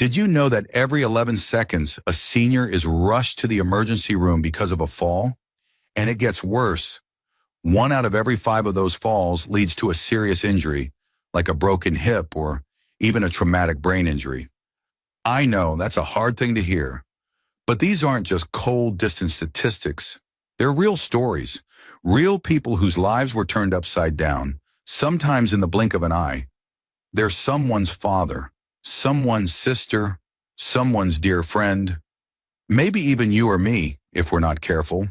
Did you know that every 11 seconds, a senior is rushed to the emergency room because of a fall? And it gets worse. 1 out of every 5 of those falls leads to a serious injury, like a broken hip or even a traumatic brain injury. I know that's a hard thing to hear, but these aren't just cold, distant statistics. They're real stories, real people whose lives were turned upside down, sometimes in the blink of an eye. They're someone's father, someone's sister, someone's dear friend, maybe even you or me if we're not careful.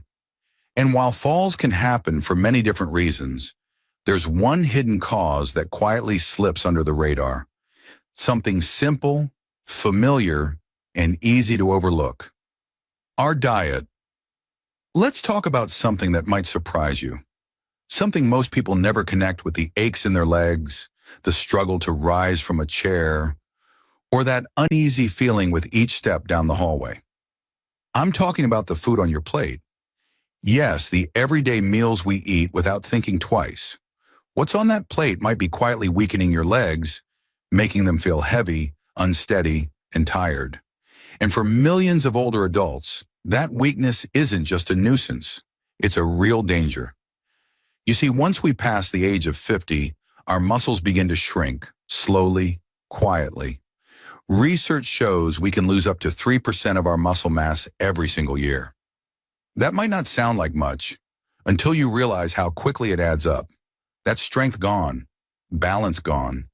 And while falls can happen for many different reasons, there's one hidden cause that quietly slips under the radar. Something simple, familiar, and easy to overlook. Our diet. Let's talk about something that might surprise you. Something most people never connect with: the aches in their legs, the struggle to rise from a chair, or that uneasy feeling with each step down the hallway. I'm talking about the food on your plate. Yes, the everyday meals we eat without thinking twice. What's on that plate might be quietly weakening your legs, making them feel heavy, unsteady, and tired. And for millions of older adults, that weakness isn't just a nuisance. It's a real danger. You see, once we pass the age of 50, our muscles begin to shrink, slowly, quietly. Research shows we can lose up to 3% of our muscle mass every single year. That might not sound like much until you realize how quickly it adds up. That's strength gone, balance gone,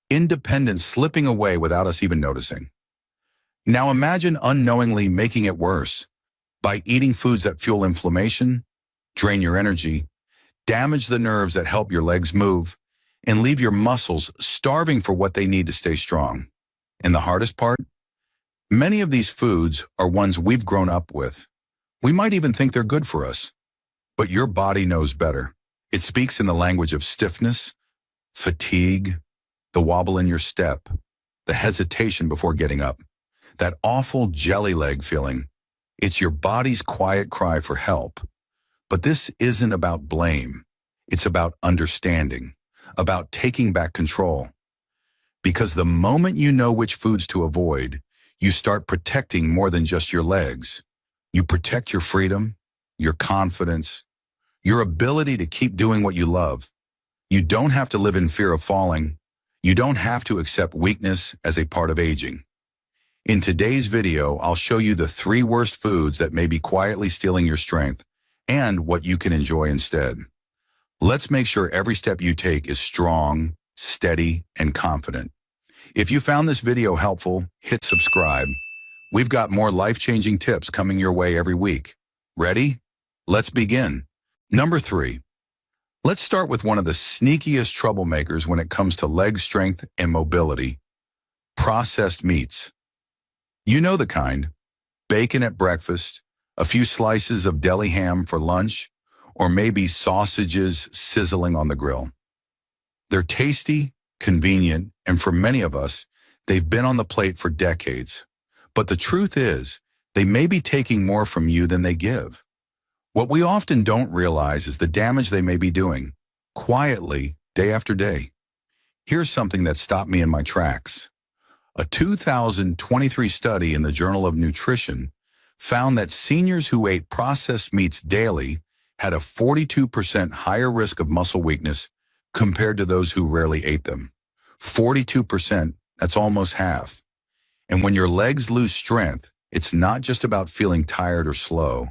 independence slipping away without us even noticing. Now imagine unknowingly making it worse by eating foods that fuel inflammation, drain your energy, damage the nerves that help your legs move, and leave your muscles starving for what they need to stay strong. And the hardest part? Many of these foods are ones we've grown up with. We might even think they're good for us, but your body knows better. It speaks in the language of stiffness, fatigue, the wobble in your step, the hesitation before getting up, that awful jelly leg feeling. It's your body's quiet cry for help. But this isn't about blame. It's about understanding, about taking back control. Because the moment you know which foods to avoid, you start protecting more than just your legs. You protect your freedom, your confidence, your ability to keep doing what you love. You don't have to live in fear of falling. You don't have to accept weakness as a part of aging. In today's video, I'll show you the 3 worst foods that may be quietly stealing your strength and what you can enjoy instead. Let's make sure every step you take is strong, steady, and confident. If you found this video helpful, hit subscribe. We've got more life-changing tips coming your way every week. Ready? Let's begin. Number 3. Let's start with one of the sneakiest troublemakers when it comes to leg strength and mobility: processed meats. You know the kind: bacon at breakfast, a few slices of deli ham for lunch, or maybe sausages sizzling on the grill. They're tasty, convenient, and for many of us, they've been on the plate for decades. But the truth is, they may be taking more from you than they give. What we often don't realize is the damage they may be doing, quietly, day after day. Here's something that stopped me in my tracks. A 2023 study in the Journal of Nutrition found that seniors who ate processed meats daily had a 42% higher risk of muscle weakness compared to those who rarely ate them. 42%, that's almost half. And when your legs lose strength, it's not just about feeling tired or slow.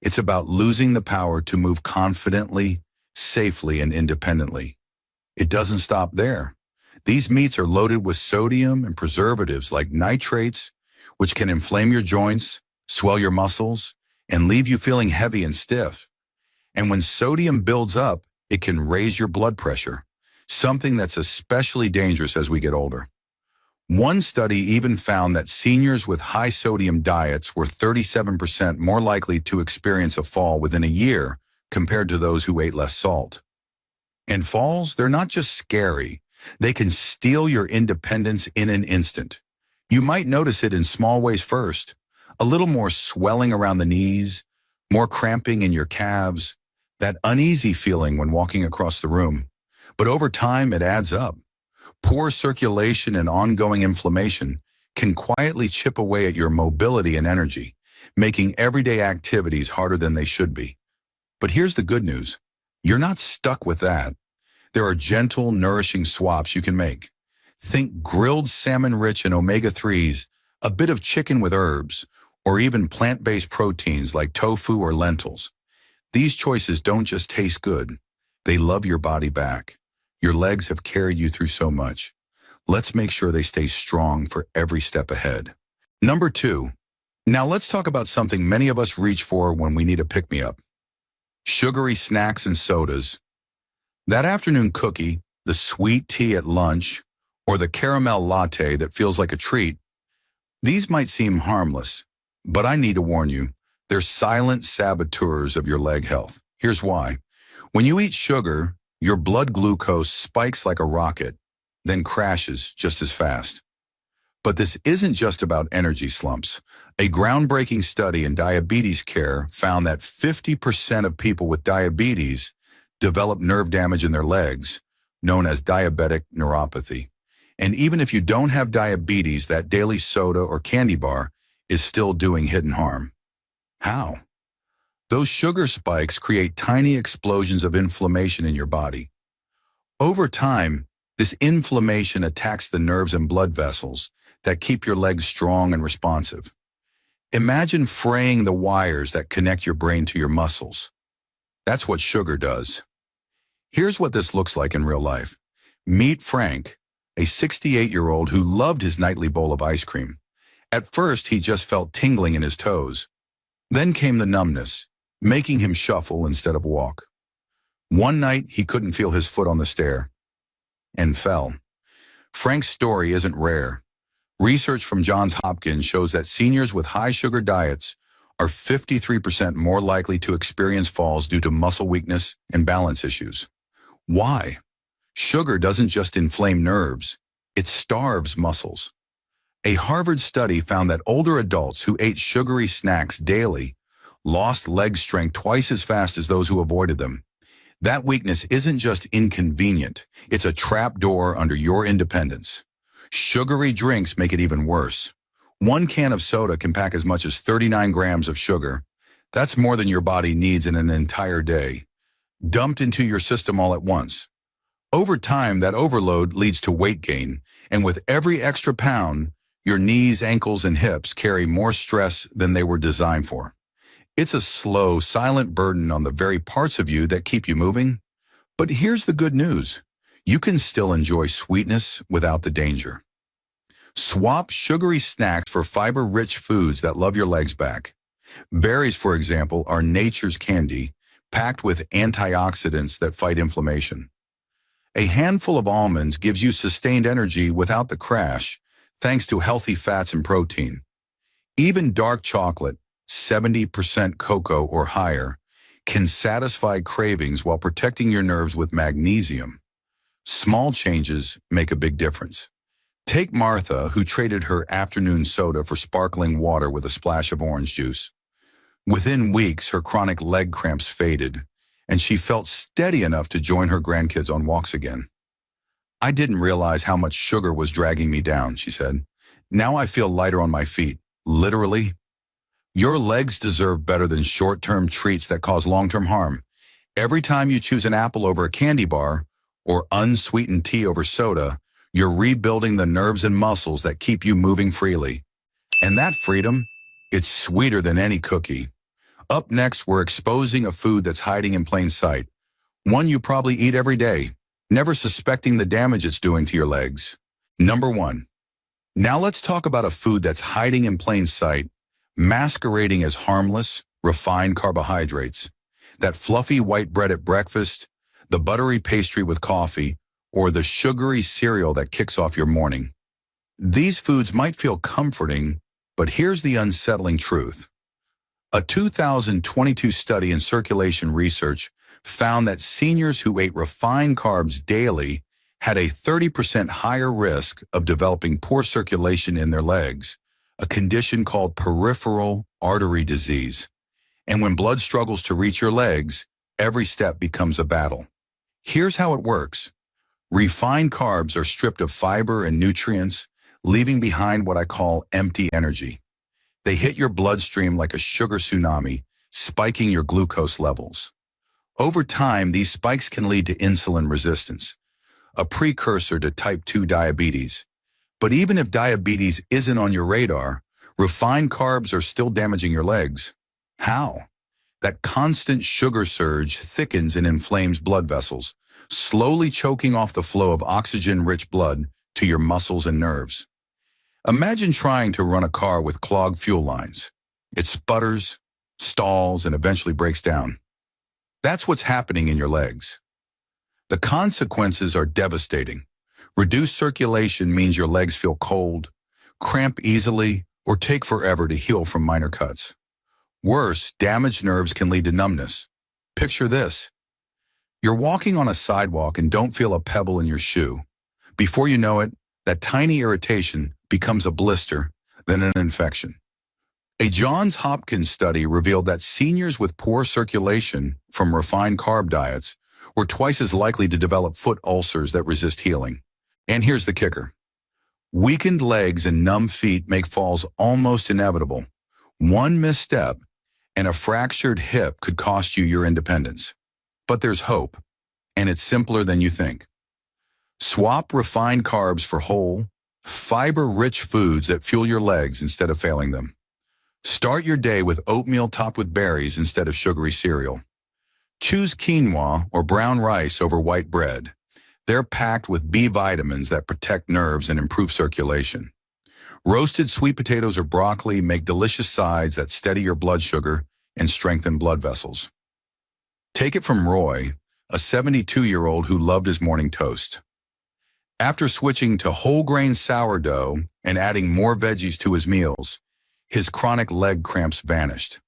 It's about losing the power to move confidently, safely, and independently. It doesn't stop there. These meats are loaded with sodium and preservatives like nitrates, which can inflame your joints, swell your muscles, and leave you feeling heavy and stiff. And when sodium builds up, it can raise your blood pressure, something that's especially dangerous as we get older. One study even found that seniors with high sodium diets were 37% more likely to experience a fall within a year compared to those who ate less salt. And falls, they're not just scary. They can steal your independence in an instant. You might notice it in small ways first: a little more swelling around the knees, more cramping in your calves, that uneasy feeling when walking across the room. But over time, it adds up. Poor circulation and ongoing inflammation can quietly chip away at your mobility and energy, making everyday activities harder than they should be. But here's the good news. You're not stuck with that. There are gentle, nourishing swaps you can make. Think grilled salmon rich in omega-3s, a bit of chicken with herbs, or even plant-based proteins like tofu or lentils. These choices don't just taste good. They love your body back. Your legs have carried you through so much. Let's make sure they stay strong for every step ahead. Number 2. Now let's talk about something many of us reach for when we need a pick-me-up. Sugary snacks and sodas. That afternoon cookie, the sweet tea at lunch, or the caramel latte that feels like a treat. These might seem harmless, but I need to warn you, they're silent saboteurs of your leg health. Here's why. When you eat sugar, your blood glucose spikes like a rocket, then crashes just as fast. But this isn't just about energy slumps. A groundbreaking study in diabetes care found that 50% of people with diabetes develop nerve damage in their legs, known as diabetic neuropathy. And even if you don't have diabetes, that daily soda or candy bar is still doing hidden harm. How? Those sugar spikes create tiny explosions of inflammation in your body. Over time, this inflammation attacks the nerves and blood vessels that keep your legs strong and responsive. Imagine fraying the wires that connect your brain to your muscles. That's what sugar does. Here's what this looks like in real life. Meet Frank, a 68-year-old who loved his nightly bowl of ice cream. At first, he just felt tingling in his toes. Then came the numbness, making him shuffle instead of walk. One night, he couldn't feel his foot on the stair and fell. Frank's story isn't rare. Research from Johns Hopkins shows that seniors with high sugar diets are 53% more likely to experience falls due to muscle weakness and balance issues. Why? Sugar doesn't just inflame nerves, it starves muscles. A Harvard study found that older adults who ate sugary snacks daily lost leg strength twice as fast as those who avoided them. That weakness isn't just inconvenient, it's a trap door under your independence. Sugary drinks make it even worse. One can of soda can pack as much as 39 grams of sugar. That's more than your body needs in an entire day, dumped into your system all at once. Over time, that overload leads to weight gain, and with every extra pound, your knees, ankles, and hips carry more stress than they were designed for. It's a slow, silent burden on the very parts of you that keep you moving. But here's the good news. You can still enjoy sweetness without the danger. Swap sugary snacks for fiber-rich foods that love your legs back. Berries, for example, are nature's candy, packed with antioxidants that fight inflammation. A handful of almonds gives you sustained energy without the crash, thanks to healthy fats and protein. Even dark chocolate, 70% cocoa or higher, can satisfy cravings while protecting your nerves with magnesium. Small changes make a big difference. Take Martha, who traded her afternoon soda for sparkling water with a splash of orange juice. Within weeks, her chronic leg cramps faded, and she felt steady enough to join her grandkids on walks again. I didn't realize how much sugar was dragging me down, she said. Now I feel lighter on my feet, literally. Your legs deserve better than short-term treats that cause long-term harm. Every time you choose an apple over a candy bar or unsweetened tea over soda, you're rebuilding the nerves and muscles that keep you moving freely. And that freedom, it's sweeter than any cookie. Up next, we're exposing a food that's hiding in plain sight. One you probably eat every day, never suspecting the damage it's doing to your legs. Number 1. Now let's talk about a food that's hiding in plain sight, masquerading as harmless, refined carbohydrates. That fluffy white bread at breakfast, the buttery pastry with coffee, or the sugary cereal that kicks off your morning. These foods might feel comforting, but here's the unsettling truth. A 2022 study in Circulation Research found that seniors who ate refined carbs daily had a 30% higher risk of developing poor circulation in their legs, a condition called peripheral artery disease. And when blood struggles to reach your legs, every step becomes a battle. Here's how it works. Refined carbs are stripped of fiber and nutrients, leaving behind what I call empty energy. They hit your bloodstream like a sugar tsunami, spiking your glucose levels. Over time, these spikes can lead to insulin resistance, a precursor to type 2 diabetes. But even if diabetes isn't on your radar, refined carbs are still damaging your legs. How? That constant sugar surge thickens and inflames blood vessels, slowly choking off the flow of oxygen-rich blood to your muscles and nerves. Imagine trying to run a car with clogged fuel lines. It sputters, stalls, and eventually breaks down. That's what's happening in your legs. The consequences are devastating. Reduced circulation means your legs feel cold, cramp easily, or take forever to heal from minor cuts. Worse, damaged nerves can lead to numbness. Picture this. You're walking on a sidewalk and don't feel a pebble in your shoe. Before you know it, that tiny irritation becomes a blister, then an infection. A Johns Hopkins study revealed that seniors with poor circulation from refined carb diets were twice as likely to develop foot ulcers that resist healing. And here's the kicker. Weakened legs and numb feet make falls almost inevitable. One misstep and a fractured hip could cost you your independence. But there's hope, and it's simpler than you think. Swap refined carbs for whole, fiber-rich foods that fuel your legs instead of failing them. Start your day with oatmeal topped with berries instead of sugary cereal. Choose quinoa or brown rice over white bread. They're packed with B vitamins that protect nerves and improve circulation. Roasted sweet potatoes or broccoli make delicious sides that steady your blood sugar and strengthen blood vessels. Take it from Roy, a 72-year-old who loved his morning toast. After switching to whole grain sourdough and adding more veggies to his meals, his chronic leg cramps vanished.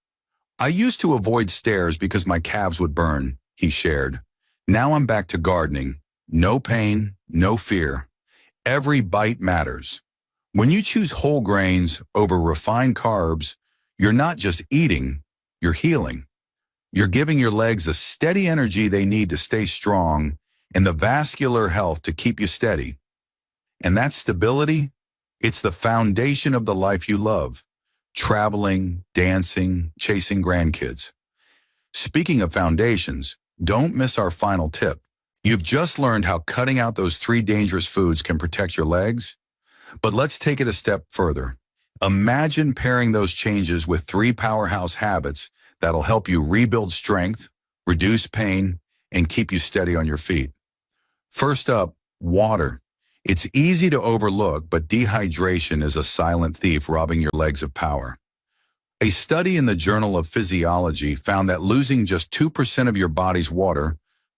I used to avoid stairs because my calves would burn, he shared. Now I'm back to gardening. No pain, no fear. Every bite matters. When you choose whole grains over refined carbs, you're not just eating, you're healing. You're giving your legs the steady energy they need to stay strong and the vascular health to keep you steady. And that stability, it's the foundation of the life you love. Traveling, dancing, chasing grandkids. Speaking of foundations, don't miss our final tip. You've just learned how cutting out those 3 dangerous foods can protect your legs. But let's take it a step further. Imagine pairing those changes with 3 powerhouse habits that'll help you rebuild strength, reduce pain, and keep you steady on your feet. First up, water. It's easy to overlook, but dehydration is a silent thief robbing your legs of power. A study in the Journal of Physiology found that losing just 2% of your body's water,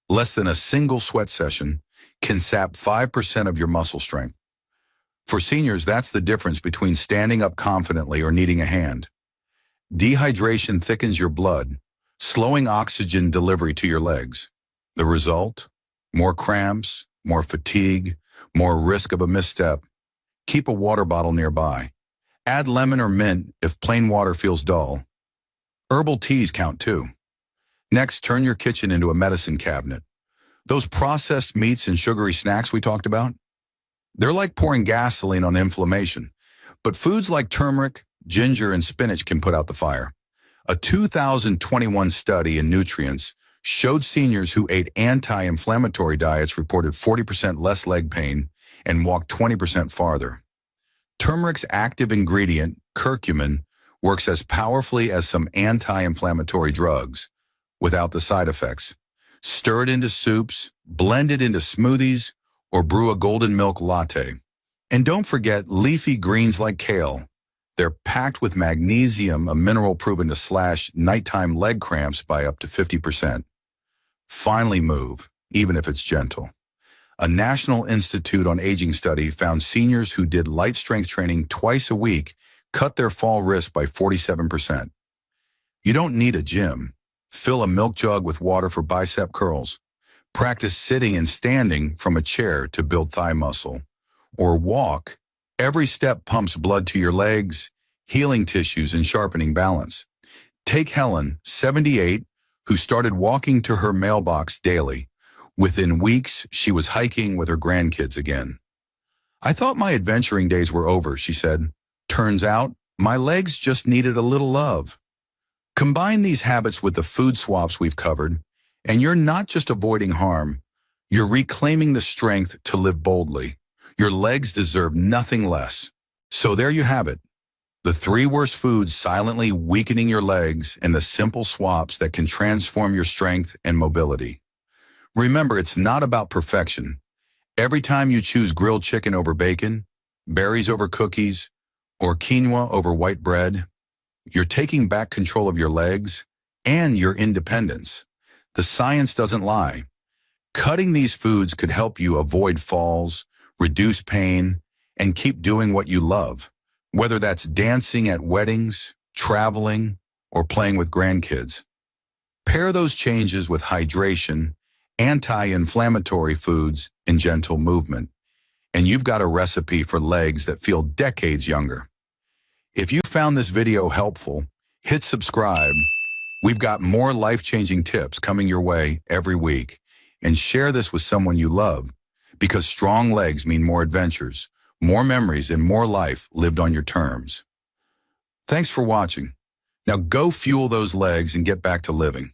less than a single sweat session, can sap 5% of your muscle strength. For seniors, that's the difference between standing up confidently or needing a hand. Dehydration thickens your blood, slowing oxygen delivery to your legs. The result? More cramps, more fatigue, more risk of a misstep. Keep a water bottle nearby. Add lemon or mint if plain water feels dull. Herbal teas count too. Next, turn your kitchen into a medicine cabinet. Those processed meats and sugary snacks we talked about? They're like pouring gasoline on inflammation. But foods like turmeric, ginger, and spinach can put out the fire. A 2021 study in Nutrients showed seniors who ate anti-inflammatory diets reported 40% less leg pain and walked 20% farther. Turmeric's active ingredient, curcumin, works as powerfully as some anti-inflammatory drugs, without the side effects. Stir it into soups, blend it into smoothies, or brew a golden milk latte. And don't forget leafy greens like kale. They're packed with magnesium, a mineral proven to slash nighttime leg cramps by up to 50%. Finally move, even if it's gentle. A National Institute on Aging study found seniors who did light strength training twice a week cut their fall risk by 47%. You don't need a gym. Fill a milk jug with water for bicep curls. Practice sitting and standing from a chair to build thigh muscle. Or walk. Every step pumps blood to your legs, healing tissues and sharpening balance. Take Helen, 78, who started walking to her mailbox daily. Within weeks, she was hiking with her grandkids again. I thought my adventuring days were over, she said. Turns out, my legs just needed a little love. Combine these habits with the food swaps we've covered, and you're not just avoiding harm, you're reclaiming the strength to live boldly. Your legs deserve nothing less. So there you have it. The 3 worst foods silently weakening your legs and the simple swaps that can transform your strength and mobility. Remember, it's not about perfection. Every time you choose grilled chicken over bacon, berries over cookies, or quinoa over white bread, you're taking back control of your legs and your independence. The science doesn't lie. Cutting these foods could help you avoid falls, reduce pain, and keep doing what you love, whether that's dancing at weddings, traveling, or playing with grandkids. Pair those changes with hydration, anti-inflammatory foods, and gentle movement, and you've got a recipe for legs that feel decades younger. If you found this video helpful, hit subscribe. We've got more life-changing tips coming your way every week. And share this with someone you love, because strong legs mean more adventures, more memories, and more life lived on your terms. Thanks for watching. Now go fuel those legs and get back to living.